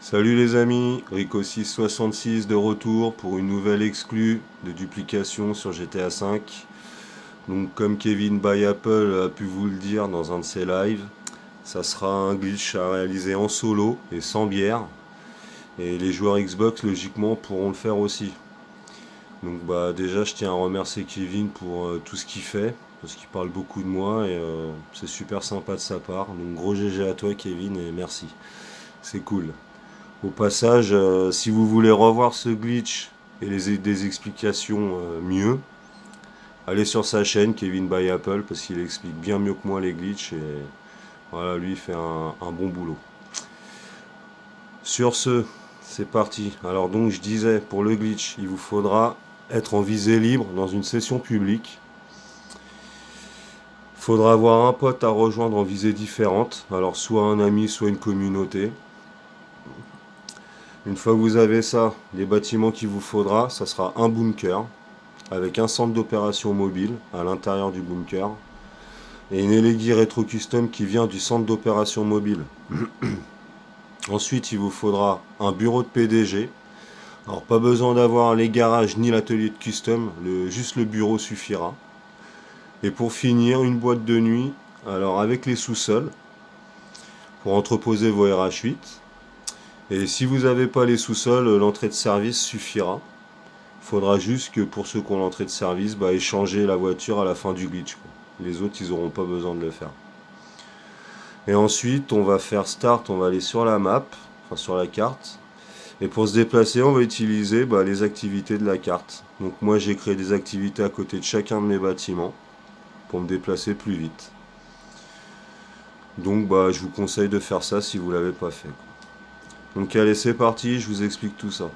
Salut les amis, Rico666 de retour pour une nouvelle exclue de duplication sur GTA V. Donc comme Kevin by Apple a pu vous le dire dans un de ses lives, ça sera un glitch à réaliser en solo et sans bière. Et les joueurs Xbox logiquement pourront le faire aussi. Donc bah déjà je tiens à remercier Kevin pour tout ce qu'il fait, parce qu'il parle beaucoup de moi et c'est super sympa de sa part. Donc gros GG à toi Kevin et merci. C'est cool. Au passage, si vous voulez revoir ce glitch et des explications mieux, allez sur sa chaîne Kevin by Apple parce qu'il explique bien mieux que moi les glitches et voilà, lui il fait un bon boulot. Sur ce, c'est parti. Alors donc je disais, pour le glitch, il vous faudra être en visée libre dans une session publique. Il faudra avoir un pote à rejoindre en visée différente, alors soit un ami, soit une communauté. Une fois que vous avez ça, les bâtiments qu'il vous faudra, ça sera un bunker avec un centre d'opération mobile à l'intérieur du bunker et une LEDI rétro custom qui vient du centre d'opération mobile. Ensuite, il vous faudra un bureau de PDG. Alors, pas besoin d'avoir les garages ni l'atelier de custom, juste le bureau suffira. Et pour finir, une boîte de nuit, alors avec les sous-sols, pour entreposer vos RH8. Et si vous n'avez pas les sous-sols, l'entrée de service suffira. Il faudra juste que pour ceux qui ont l'entrée de service, échanger la voiture à la fin du glitch. Les autres, ils n'auront pas besoin de le faire. Et ensuite, on va faire start, on va aller sur la map, enfin sur la carte. Et pour se déplacer, on va utiliser les activités de la carte. Donc moi, j'ai créé des activités à côté de chacun de mes bâtiments pour me déplacer plus vite. Donc je vous conseille de faire ça si vous ne l'avez pas fait. Donc allez, c'est parti, je vous explique tout ça.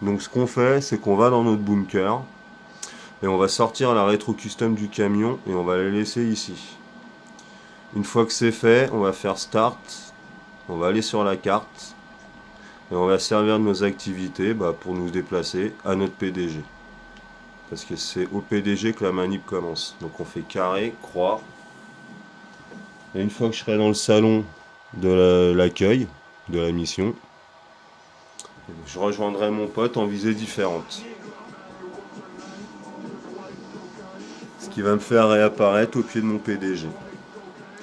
Donc ce qu'on fait, c'est qu'on va dans notre bunker et on va sortir la rétro custom du camion et on va la laisser ici. Une fois que c'est fait, on va faire start, on va aller sur la carte et on va servir de nos activités pour nous déplacer à notre PDG. Parce que c'est au PDG que la manip commence. Donc on fait carré, croix. Et une fois que je serai dans le salon de l'accueil de la mission, je rejoindrai mon pote en visée différente. Ce qui va me faire réapparaître au pied de mon PDG.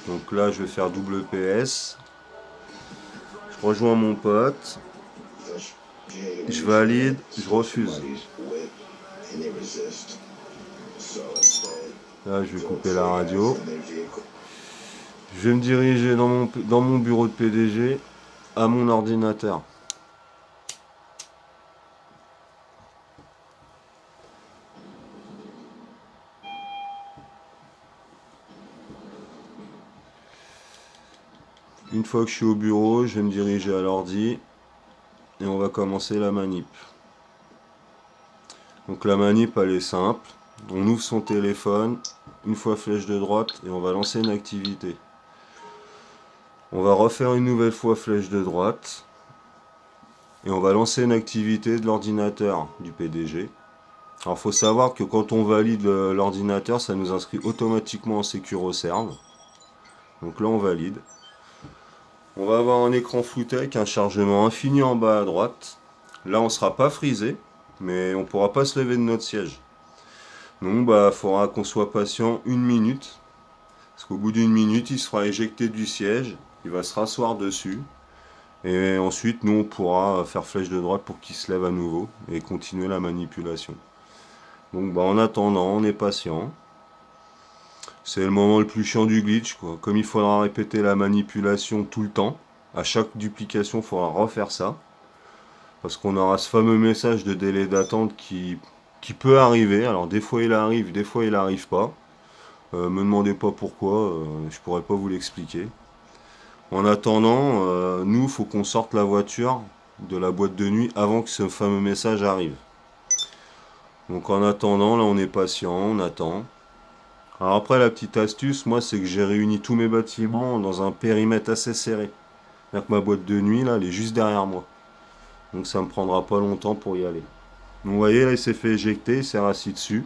Donc là, je vais faire double PS. Je rejoins mon pote. Je valide, je refuse. Là, je vais couper la radio. Je vais me diriger dans mon bureau de PDG à mon ordinateur. Une fois que je suis au bureau, je vais me diriger à l'ordi et on va commencer la manip. Donc la manip, elle est simple. On ouvre son téléphone, une fois flèche de droite et on va lancer une activité. On va refaire une nouvelle fois flèche de droite et on va lancer une activité de l'ordinateur du PDG. Alors il faut savoir que quand on valide l'ordinateur, ça nous inscrit automatiquement en SecuroServe. Donc là on valide. On va avoir un écran flouté avec un chargement infini en bas à droite. Là on ne sera pas frisé, mais on ne pourra pas se lever de notre siège. Donc il faudra qu'on soit patient une minute. Parce qu'au bout d'une minute, il sera éjecté du siège, il va se rasseoir dessus. Et ensuite, nous, on pourra faire flèche de droite pour qu'il se lève à nouveau et continuer la manipulation. Donc en attendant, on est patient. C'est le moment le plus chiant du glitch, quoi. Comme il faudra répéter la manipulation tout le temps, à chaque duplication, il faudra refaire ça. Parce qu'on aura ce fameux message de délai d'attente qui peut arriver. Alors des fois il arrive, des fois il n'arrive pas. Me demandez pas pourquoi, je pourrais pas vous l'expliquer. En attendant, nous, il faut qu'on sorte la voiture de la boîte de nuit avant que ce fameux message arrive. Donc en attendant, là on est patient, on attend. Alors après la petite astuce, moi c'est que j'ai réuni tous mes bâtiments dans un périmètre assez serré. C'est-à-dire que ma boîte de nuit là, elle est juste derrière moi. Donc ça me prendra pas longtemps pour y aller. Donc vous voyez là il s'est fait éjecter, il s'est rassis dessus.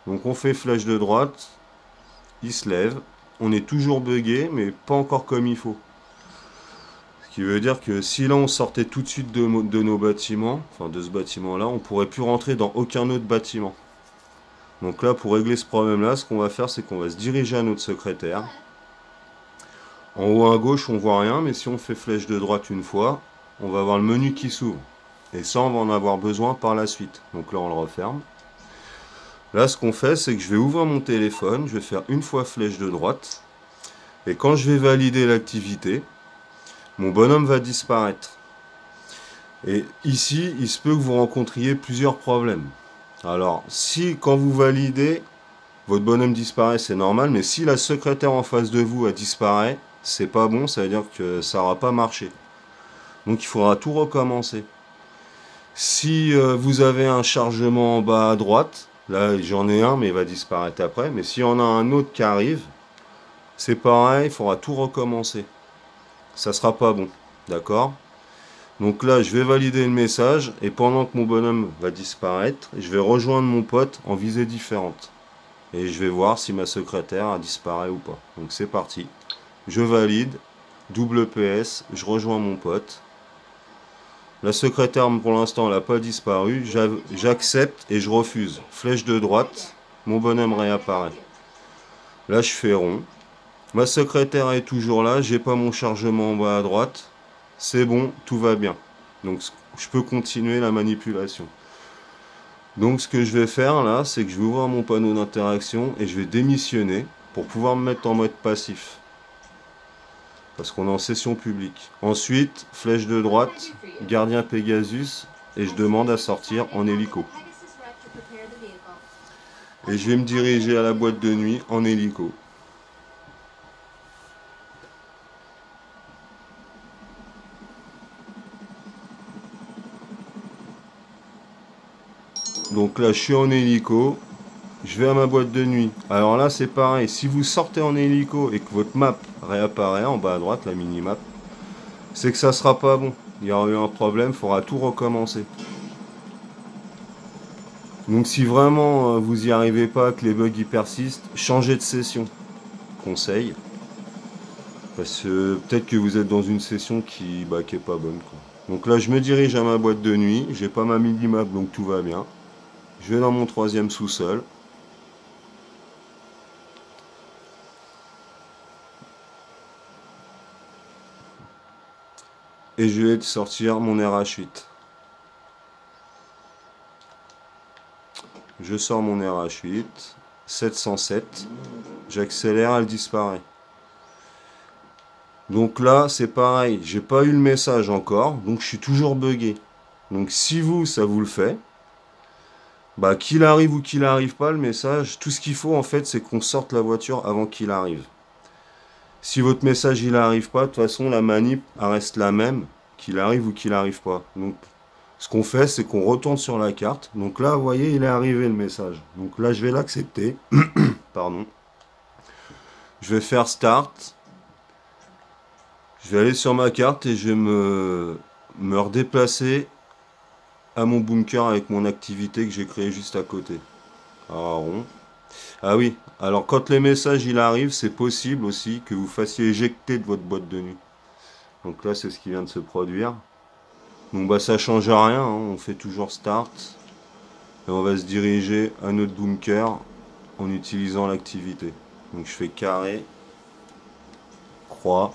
Donc on fait flèche de droite, il se lève. On est toujours buggé mais pas encore comme il faut. Ce qui veut dire que si là on sortait tout de suite de nos bâtiments, enfin de ce bâtiment-là, on pourrait plus rentrer dans aucun autre bâtiment. Donc là, pour régler ce problème-là, ce qu'on va faire, c'est qu'on va se diriger à notre secrétaire. En haut à gauche, on voit rien, mais si on fait flèche de droite une fois, on va avoir le menu qui s'ouvre. Et ça, on va en avoir besoin par la suite. Donc là, on le referme. Là, ce qu'on fait, c'est que je vais ouvrir mon téléphone, je vais faire une fois flèche de droite. Et quand je vais valider l'activité, mon bonhomme va disparaître. Et ici, il se peut que vous rencontriez plusieurs problèmes. Alors, si quand vous validez, votre bonhomme disparaît, c'est normal, mais si la secrétaire en face de vous a disparu, c'est pas bon, ça veut dire que ça n'aura pas marché. Donc il faudra tout recommencer. Si vous avez un chargement en bas à droite, là j'en ai un, mais il va disparaître après, mais s'il y en a un autre qui arrive, c'est pareil, il faudra tout recommencer. Ça sera pas bon, d'accord? Donc là, je vais valider le message, et pendant que mon bonhomme va disparaître, je vais rejoindre mon pote en visée différente. Et je vais voir si ma secrétaire a disparu ou pas. Donc c'est parti. Je valide, double PS, je rejoins mon pote. La secrétaire, pour l'instant, elle n'a pas disparu. J'accepte et je refuse. Flèche de droite, mon bonhomme réapparaît. Là, je fais rond. Ma secrétaire est toujours là, j'ai pas mon chargement en bas à droite. C'est bon, tout va bien. Donc je peux continuer la manipulation. Donc ce que je vais faire là, c'est que je vais ouvrir mon panneau d'interaction et je vais démissionner pour pouvoir me mettre en mode passif. Parce qu'on est en session publique. Ensuite, flèche de droite, gardien Pegasus, et je demande à sortir en hélico. Et je vais me diriger à la boîte de nuit en hélico. Donc là, je suis en hélico. Je vais à ma boîte de nuit. Alors là, c'est pareil. Si vous sortez en hélico et que votre map réapparaît en bas à droite, la mini-map, c'est que ça sera pas bon. Il y aura eu un problème, il faudra tout recommencer. Donc si vraiment vous n'y arrivez pas, que les bugs y persistent, changez de session. Conseil. Parce que peut-être que vous êtes dans une session qui est pas bonne, quoi. Donc là, je me dirige à ma boîte de nuit. J'ai pas ma mini-map, donc tout va bien. Je vais dans mon troisième sous-sol. Et je vais sortir mon RH8. Je sors mon RH8. 707. J'accélère, elle disparaît. Donc là, c'est pareil. J'ai pas eu le message encore. Donc je suis toujours bugué. Donc si vous, ça vous le fait, qu'il arrive ou qu'il arrive pas, le message, tout ce qu'il faut en fait, c'est qu'on sorte la voiture avant qu'il arrive. Si votre message il arrive pas, de toute façon la manip elle reste la même, qu'il arrive ou qu'il arrive pas. Donc ce qu'on fait, c'est qu'on retourne sur la carte. Donc là, vous voyez, il est arrivé le message. Donc là, je vais l'accepter. Pardon. Je vais faire Start. Je vais aller sur ma carte et je vais me redéplacer à mon bunker avec mon activité que j'ai créé juste à côté. Alors, rond. Ah oui, alors quand les messages il arrive, c'est possible aussi que vous fassiez éjecter de votre boîte de nuit. Donc là, c'est ce qui vient de se produire. Donc ça change rien, hein. On fait toujours Start. Et on va se diriger à notre bunker en utilisant l'activité. Donc je fais carré, croix.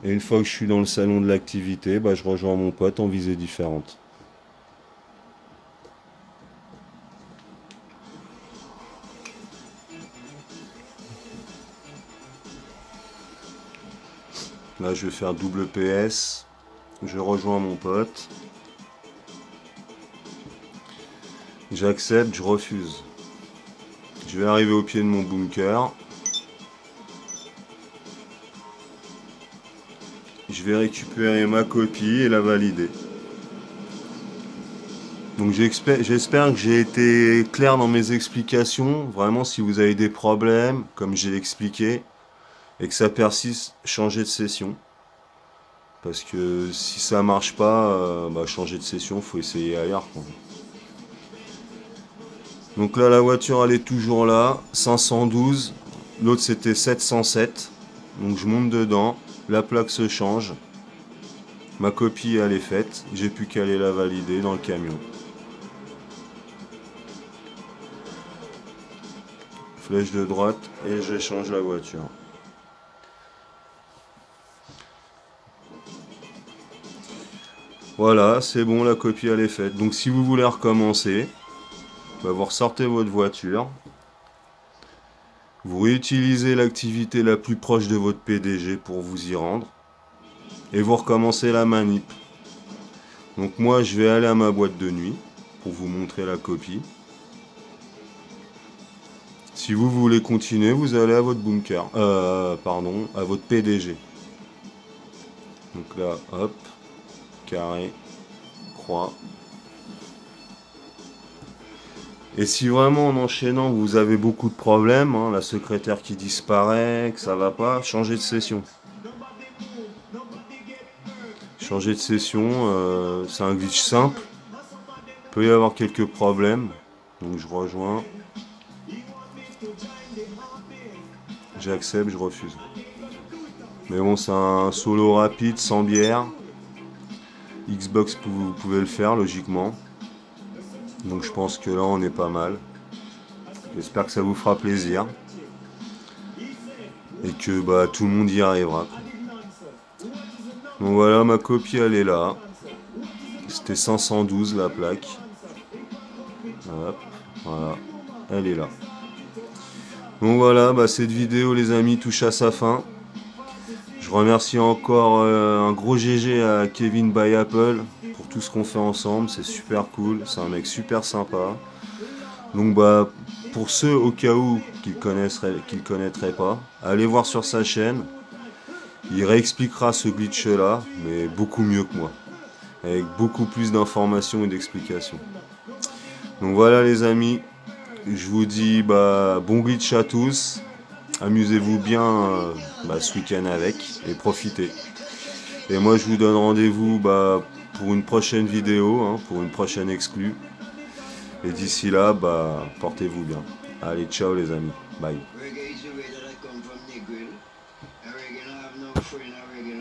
Et une fois que je suis dans le salon de l'activité, je rejoins mon pote en visée différente. Là, je vais faire double PS. Je rejoins mon pote. J'accepte, je refuse. Je vais arriver au pied de mon bunker. Je vais récupérer ma copie et la valider. Donc j'espère que j'ai été clair dans mes explications. Vraiment, si vous avez des problèmes, comme j'ai expliqué, et que ça persiste, changez de session. Parce que si ça marche pas, changer de session, faut essayer ailleurs, quoi. Donc là, la voiture, elle est toujours là, 512. L'autre, c'était 707. Donc je monte dedans, la plaque se change. Ma copie elle est faite, j'ai plus qu'à aller la valider dans le camion. Flèche de droite et j'échange la voiture. Voilà, c'est bon, la copie elle est faite. Donc si vous voulez recommencer, bah, vous ressortez votre voiture. Vous réutilisez l'activité la plus proche de votre PDG pour vous y rendre. Et vous recommencez la manip. Donc moi je vais aller à ma boîte de nuit pour vous montrer la copie. Si vous voulez continuer, vous allez à votre bunker. Pardon, à votre PDG. Donc là, hop, carré, croix. Et si vraiment en enchaînant vous avez beaucoup de problèmes, hein, la secrétaire qui disparaît, que ça va pas, changez de session. Changer de session, c'est un glitch simple. Il peut y avoir quelques problèmes. Donc je rejoins. J'accepte, je refuse. Mais bon, c'est un solo rapide, sans bière. Xbox, vous pouvez le faire, logiquement. Donc je pense que là, on est pas mal. J'espère que ça vous fera plaisir. Et que bah, tout le monde y arrivera. Donc voilà, ma copie, elle est là. C'était 512, la plaque. Hop, voilà, elle est là. Donc voilà, bah, cette vidéo les amis touche à sa fin. Je remercie encore un gros GG à Kevin by Apple pour tout ce qu'on fait ensemble, c'est super cool, c'est un mec super sympa. Donc bah pour ceux au cas où qui le connaîtraient pas, allez voir sur sa chaîne. Il réexpliquera ce glitch là, mais beaucoup mieux que moi, avec beaucoup plus d'informations et d'explications. Donc voilà les amis. Je vous dis bah, bon glitch à tous, amusez-vous bien ce week-end avec et profitez. Et moi je vous donne rendez-vous bah, pour une prochaine vidéo, hein, pour une prochaine exclue. Et d'ici là, bah, portez-vous bien. Allez, ciao les amis, bye.